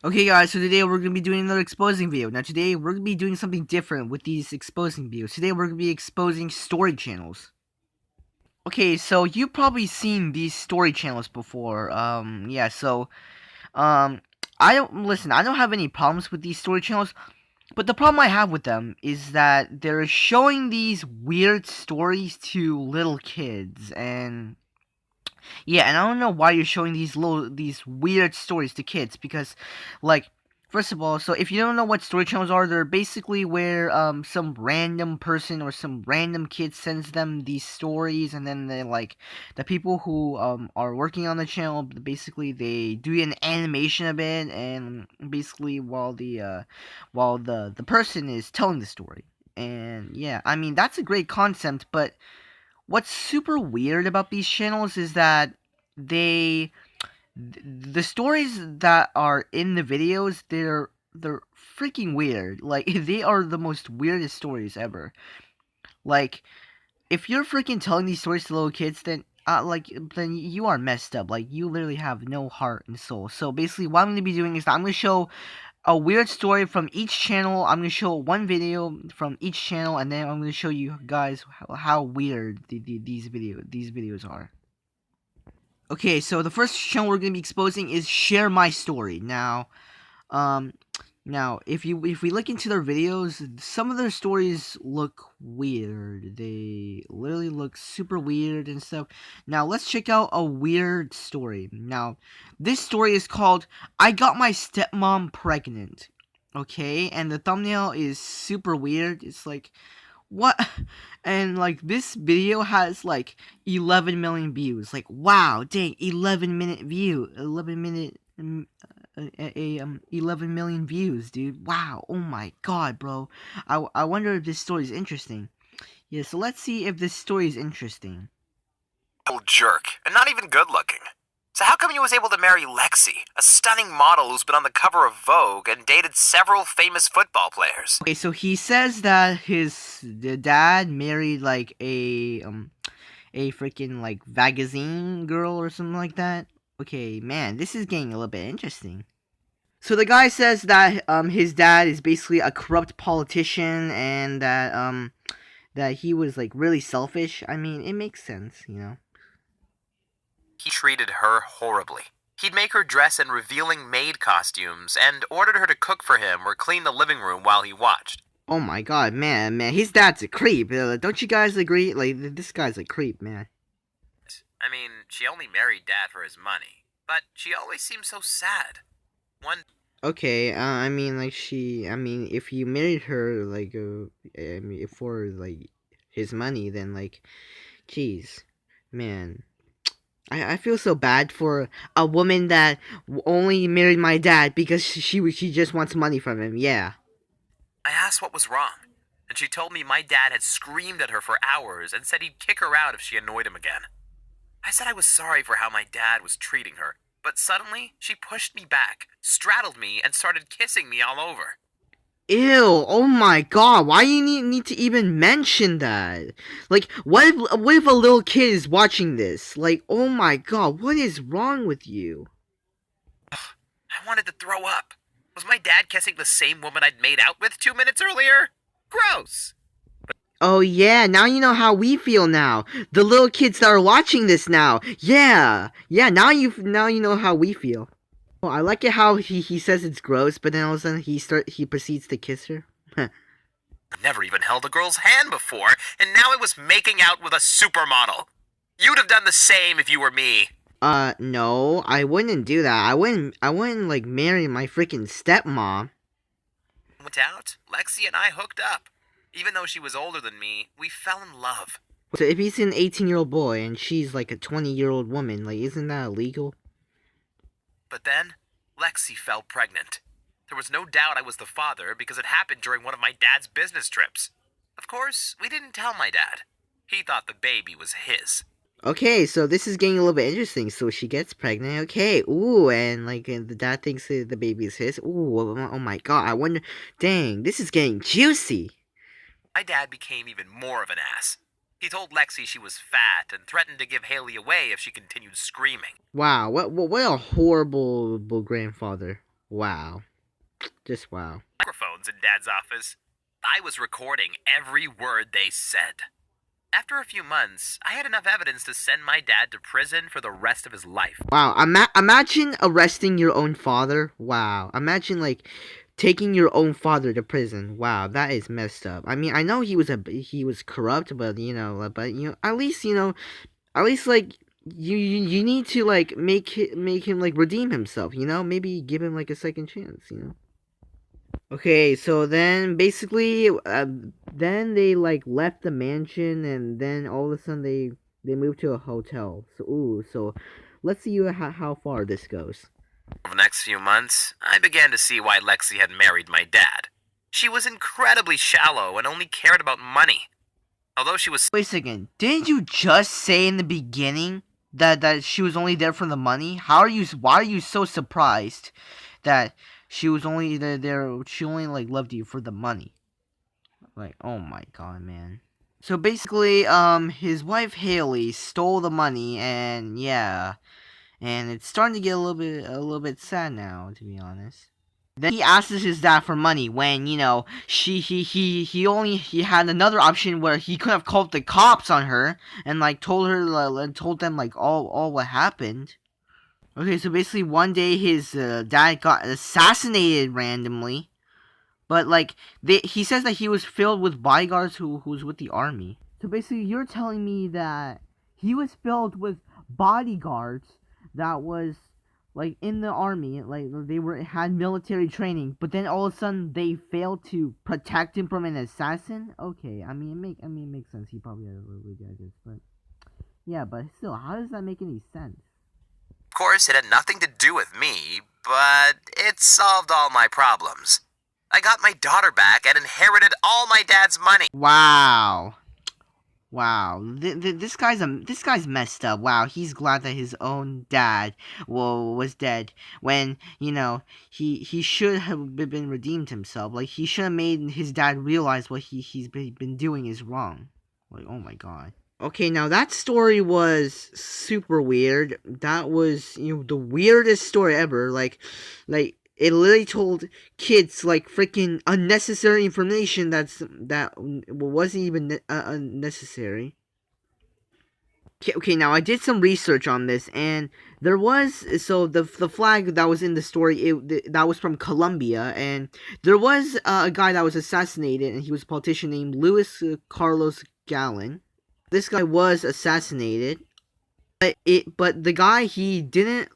Okay guys, so today we're going to be doing another exposing video. Now today we're going to be doing something different with these exposing videos. Today we're going to be exposing story channels. Okay, so you've probably seen these story channels before. Yeah, so, um, I don't have any problems with these story channels. But the problem I have with them is that they're showing these weird stories to little kids, and yeah, and I don't know why you're showing these weird stories to kids because, like, first of all, so if you don't know what story channels are, they're basically where some random person or some random kid sends them these stories, and then they like the people who are working on the channel basically they do an animation of it, and basically while the person is telling the story, and yeah, I mean that's a great concept, but what's super weird about these channels is that they the stories that are in the videos they're freaking weird. Like they are the most weirdest stories ever. Like if you're freaking telling these stories to little kids, then you are messed up. Like you literally have no heart and soul. So basically what I'm going to be doing is I'm going to show a weird story from each channel. I'm going to show one video from each channel, and then I'm going to show you guys how weird these videos are. Okay, so the first channel we're going to be exposing is Share My Story. Um, now if we look into their videos, some of their stories look weird. They literally look super weird and stuff. Now let's check out a weird story. Now, this story is called I Got My Stepmom Pregnant. Okay, and the thumbnail is super weird. It's like, what? And like this video has like 11 million views. Like, wow, dang, 11 million views, dude. Wow, oh my god, bro. I wonder if this story is interesting. Yeah, so let's see if this story is interesting. Old jerk, and not even good looking. So how come he was able to marry Lexi, a stunning model who's been on the cover of Vogue and dated several famous football players? Okay, so he says that the dad married like a freaking like magazine girl or something like that. Okay, man, this is getting a little bit interesting. So the guy says that his dad is basically a corrupt politician, and that he was like really selfish. I mean, it makes sense, you know. He treated her horribly. He'd make her dress in revealing maid costumes and ordered her to cook for him or clean the living room while he watched. Oh my god, man, his dad's a creep. Don't you guys agree? Like, this guy's a creep, man. I mean, she only married Dad for his money, but she always seemed so sad. Okay, I mean, like, I mean, if you married her, like, I mean, for, like, his money, then, like, jeez, man. I feel so bad for a woman that only married my dad because she just wants money from him. Yeah. I asked what was wrong, and she told me my dad had screamed at her for hours and said he'd kick her out if she annoyed him again. I said I was sorry for how my dad was treating her, but suddenly she pushed me back, straddled me, and started kissing me all over. Ew, oh my god, why you need to even mention that? Like, what if a little kid is watching this? Like, oh my god, what is wrong with you? I wanted to throw up. Was my dad kissing the same woman I'd made out with 2 minutes earlier? Gross! Oh yeah, now you know how we feel now. The little kids that are watching this now. Yeah, now you know how we feel. Oh, I like it how he says it's gross, but then all of a sudden he proceeds to kiss her. I've never even held a girl's hand before, and now it was making out with a supermodel. You'd have done the same if you were me. No, I wouldn't do that. I wouldn't like marry my freaking stepmom. Went out, Lexi and I hooked up. Even though she was older than me, we fell in love. So if he's an 18-year-old boy and she's like a 20-year-old woman, like, isn't that illegal? But then, Lexi fell pregnant. There was no doubt I was the father because it happened during one of my dad's business trips. Of course, we didn't tell my dad. He thought the baby was his. Okay, so this is getting a little bit interesting. So she gets pregnant, okay, ooh, and like the dad thinks that the baby is his. Ooh, oh my god, I wonder, dang, this is getting juicy. My dad became even more of an ass. He told Lexi she was fat and threatened to give Haley away if she continued screaming. Wow, what a horrible grandfather. Wow. Just wow. Microphones in Dad's office. I was recording every word they said. After a few months, I had enough evidence to send my dad to prison for the rest of his life. Wow, imagine arresting your own father. Wow. Imagine, like, taking your own father to prison. Wow, that is messed up. I mean, I know he was corrupt, but at least like you need to like make him like redeem himself, maybe give him like a second chance. Okay, so then basically, then they like left the mansion, and then all of a sudden they moved to a hotel. So let's see how far this goes. Over the next few months, I began to see why Lexi had married my dad. She was incredibly shallow and only cared about money. Although she was... Wait a second, didn't you just say in the beginning that she was only there for the money? Why are you so surprised that she was only there, she only like loved you for the money? Like, oh my god, man. So basically, his wife Haley stole the money, and yeah, and it's starting to get a little bit sad now, to be honest. Then he asks his dad for money when, he had another option where he could have called the cops on her and like told them like all what happened. Okay, so basically one day his dad got assassinated randomly. But like he says that he was filled with bodyguards who was with the army. So basically, you're telling me that he was filled with bodyguards that was like in the army, like they had military training, but then all of a sudden they failed to protect him from an assassin. Okay, I mean it makes sense. He probably had a really good idea, but yeah, but still, how does that make any sense? Of course, it had nothing to do with me, but it solved all my problems. I got my daughter back and inherited all my dad's money. Wow. Wow, this guy's messed up. Wow, he's glad that his own dad was dead when he should have been redeemed himself. Like he should have made his dad realize what he's been doing is wrong. Like, oh my god. Okay, now that story was super weird. That was the weirdest story ever. Like it literally told kids like freaking unnecessary information that wasn't even unnecessary. Okay, now I did some research on this, and there was the flag that was in the story that was from Colombia, and there was a guy that was assassinated, and he was a politician named Luis Carlos Gallen. This guy was assassinated, but the guy he didn't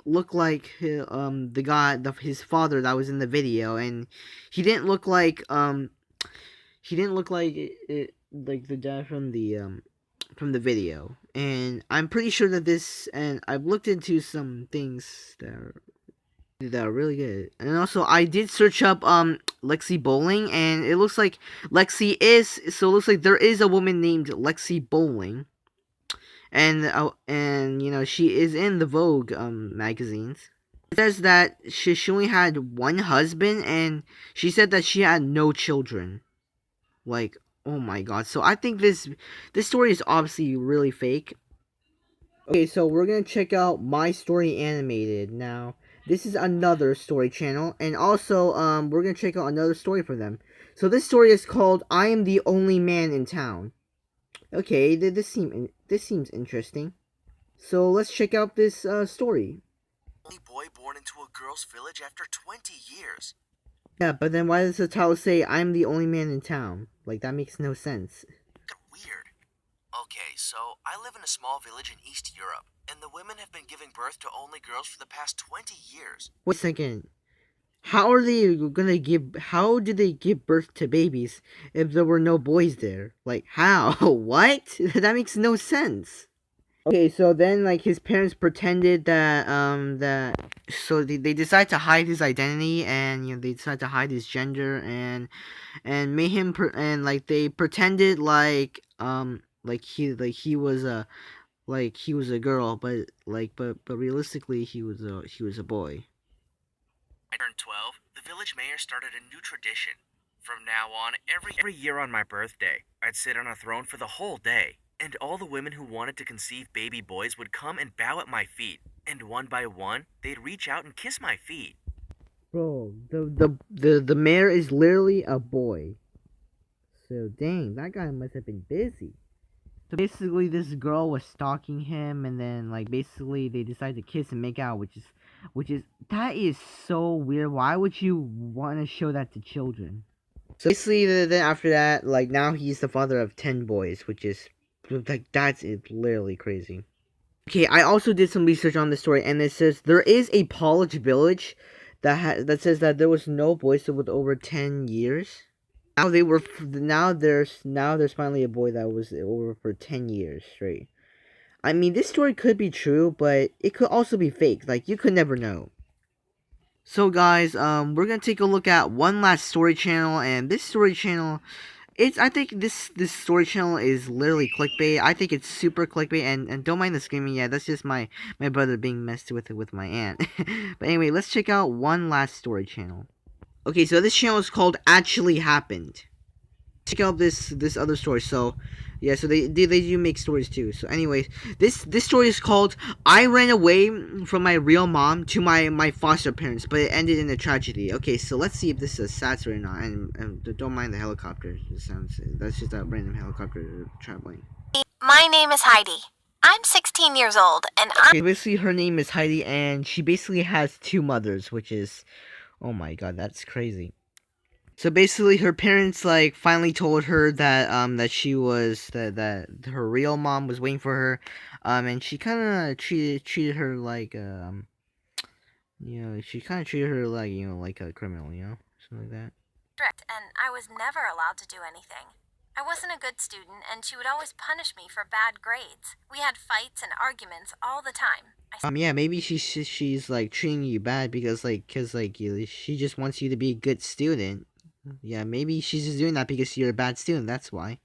look like the guy his father that was in the video, and he didn't look like like the dad from the video. And I'm pretty sure that and I've looked into some things that are really good. And also I did search up Lexi Bowling, and it looks like it looks like there is a woman named Lexi Bowling. And she is in the Vogue magazines. It says that she only had one husband, and she said that she had no children. Like, oh my god. So I think this story is obviously really fake. Okay, so we're gonna check out My Story Animated now. This is another story channel, and also we're gonna check out another story for them. So this story is called "I Am the Only Man in Town." Okay, this seems interesting. So let's check out this story. Only boy born into a girl's village after 20 years. Yeah, but then why does the title say "I'm the only man in town"? Like, that makes no sense. Weird. Okay, so I live in a small village in East Europe, and the women have been giving birth to only girls for the past 20 years. Wait a second. How did they give birth to babies if there were no boys there? Like, how? What? That makes no sense. Okay, so then, like, his parents pretended so they decide to hide his identity, and, they decide to hide his gender, and made him, like, they pretended like he was a girl, but realistically, he was a boy. I turned 12, the village mayor started a new tradition. From now on, every year on my birthday, I'd sit on a throne for the whole day, and all the women who wanted to conceive baby boys would come and bow at my feet, and one by one, they'd reach out and kiss my feet. Bro, the mayor is literally a boy. So dang, that guy must have been busy. So basically, this girl was stalking him, and then like basically they decided to kiss and make out, which is that is so weird. Why would you want to show that to children? So basically, then after that, like now he's the father of 10 boys, which is like that's literally crazy. Okay, I also did some research on this story, and it says there is a college village that says that there was no boys with over 10 years. Now there's finally a boy that was over for 10 years straight. I mean, this story could be true, but it could also be fake. Like you could never know. So guys, we're gonna take a look at one last story channel, and this story channel, I think this story channel is literally clickbait. I think it's super clickbait, and don't mind the screaming. Yeah, that's just my brother being messed with my aunt. But anyway, let's check out one last story channel. Okay, so this channel is called Actually Happened. Check out this other story. So yeah, so they do make stories too. So anyways, this story is called I Ran Away from My Real Mom to my foster parents, but it ended in a tragedy. Okay, so let's see if this is a sad story or not. And don't mind the helicopter. That's just a random helicopter traveling. My name is Heidi. I'm 16 years old, and I'm... Okay, basically her name is Heidi, and she basically has two mothers, which is, oh my god, that's crazy. So basically, her parents like finally told her that she was that her real mom was waiting for her, and she kind of treated her like she kind of treated her like like a criminal, something like that. strict, and I was never allowed to do anything. I wasn't a good student, and she would always punish me for bad grades. We had fights and arguments all the time. Yeah, maybe she's like treating you bad because she just wants you to be a good student. Yeah, maybe she's just doing that because you're a bad student. That's why.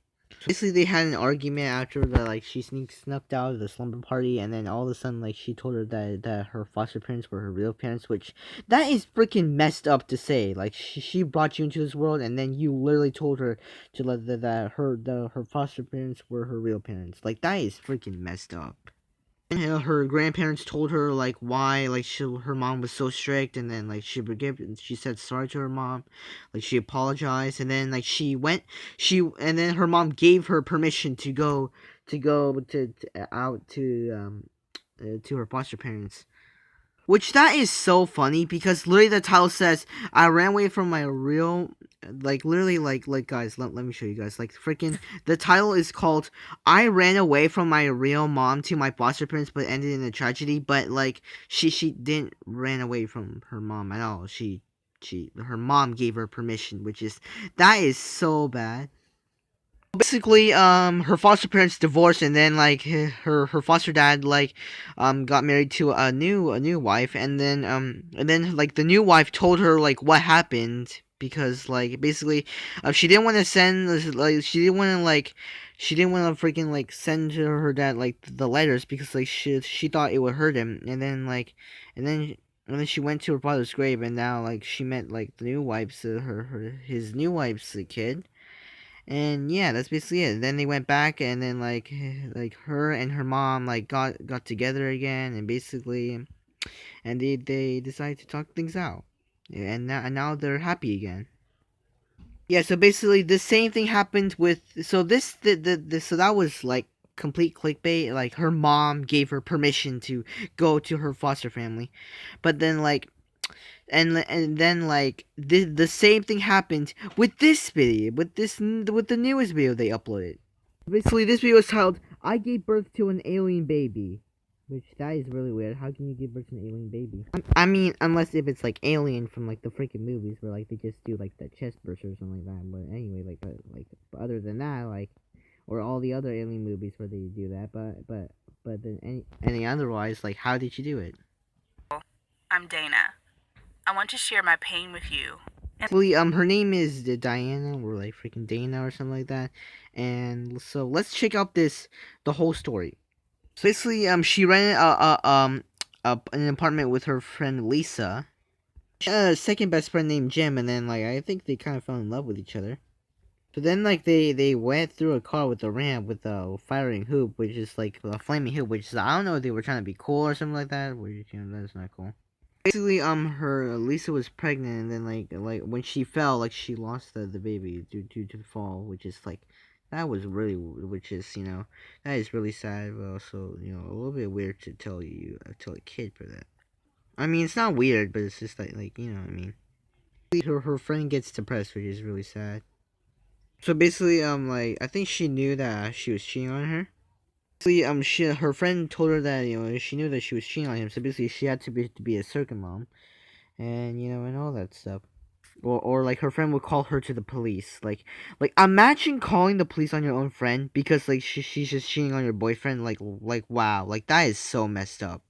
Basically, they had an argument after that. Like she snuck out of the slumber party, and then all of a sudden, like she told her that her foster parents were her real parents, which that is freaking messed up to say. Like she brought you into this world, and then you literally told her to let that her foster parents were her real parents. Like that is freaking messed up. And her grandparents told her like why like her mom was so strict, and then like she said sorry to her mom, like she apologized, and then like and then her mom gave her permission to out to her foster parents. Which that is so funny because literally the title says I ran away from my real literally like guys let me show you guys like freaking the title is called I ran away from my real mom to my foster parents but ended in a tragedy, but like she didn't ran away from her mom at all. Her mom gave her permission, which is that is so bad. Basically her foster parents divorced, and then like her foster dad like got married to a new wife, and then like the new wife told her like what happened because like basically she didn't want to send like she didn't want to freaking like send to her dad like the letters because like she thought it would hurt him, and then she went to her father's grave, and now like she met like the new wife's his new wife's kid. And yeah, that's basically it. Then they went back, and then like her and her mom like got together again, and basically, and they decided to talk things out, and now they're happy again. Yeah, so basically the same thing happened with so so that was like complete clickbait. Like her mom gave her permission to go to her foster family, but then like and then like the same thing happened with this video, with the newest video they uploaded. Basically, this video is titled "I Gave Birth to an Alien Baby," which that is really weird. How can you give birth to an alien baby? I mean, unless if it's like Alien from like the freaking movies where like they just do like the chest burst or something like that. But anyway, but other than that, like or all the other alien movies where they do that. But then any otherwise, like how did you do it? I'm Dana. I want to share my pain with you. Her name is Diana, or like freaking Dana or something like that. And so let's check out the whole story. So basically, she rented an apartment with her friend Lisa, a second best friend named Jim, and then like I think they kind of fell in love with each other. So then like they went through a car with a ramp with a firing hoop, which is like a flaming hoop, which is I don't know if they were trying to be cool or something like that. Which that's not cool. Basically, her Lisa was pregnant, and then like when she fell, like she lost the baby due to the fall, which is like that was really, which is that is really sad, but also a little bit weird to tell a kid for that. I mean, it's not weird, but it's just like what I mean. Her friend gets depressed, which is really sad. So basically, like I think she knew that she was cheating on her. Basically, her friend told her that she knew that she was cheating on him. So basically, she had to be a circuit mom, and and all that stuff. Or like her friend would call her to the police. Like imagine calling the police on your own friend because like she's just cheating on your boyfriend. Like wow, like that is so messed up.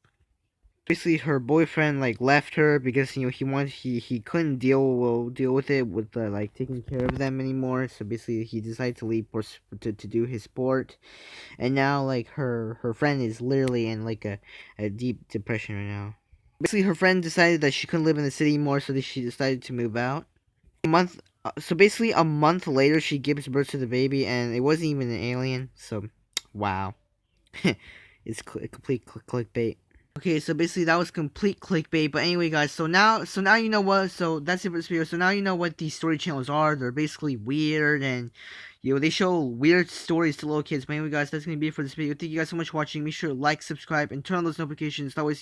Basically, her boyfriend like left her because he couldn't deal with it with like taking care of them anymore. So basically, he decided to leave to do his sport, and now like her friend is literally in like a deep depression right now. Basically, her friend decided that she couldn't live in the city anymore, so she decided to move out. So basically, a month later, she gives birth to the baby, and it wasn't even an alien. So, wow, it's complete clickbait. Okay, so basically that was complete clickbait. But anyway, guys, so now you know what. So that's it for this video. So now you know what these story channels are. They're basically weird, and they show weird stories to little kids. But anyway, guys, that's gonna be it for this video. Thank you guys so much for watching. Make sure to like, subscribe, and turn on those notifications. That way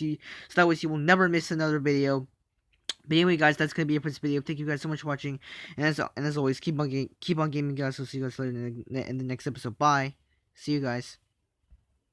you will never miss another video. But anyway, guys, that's gonna be it for this video. Thank you guys so much for watching, and as always, keep on gaming, guys. So see you guys later in the next episode. Bye. See you guys.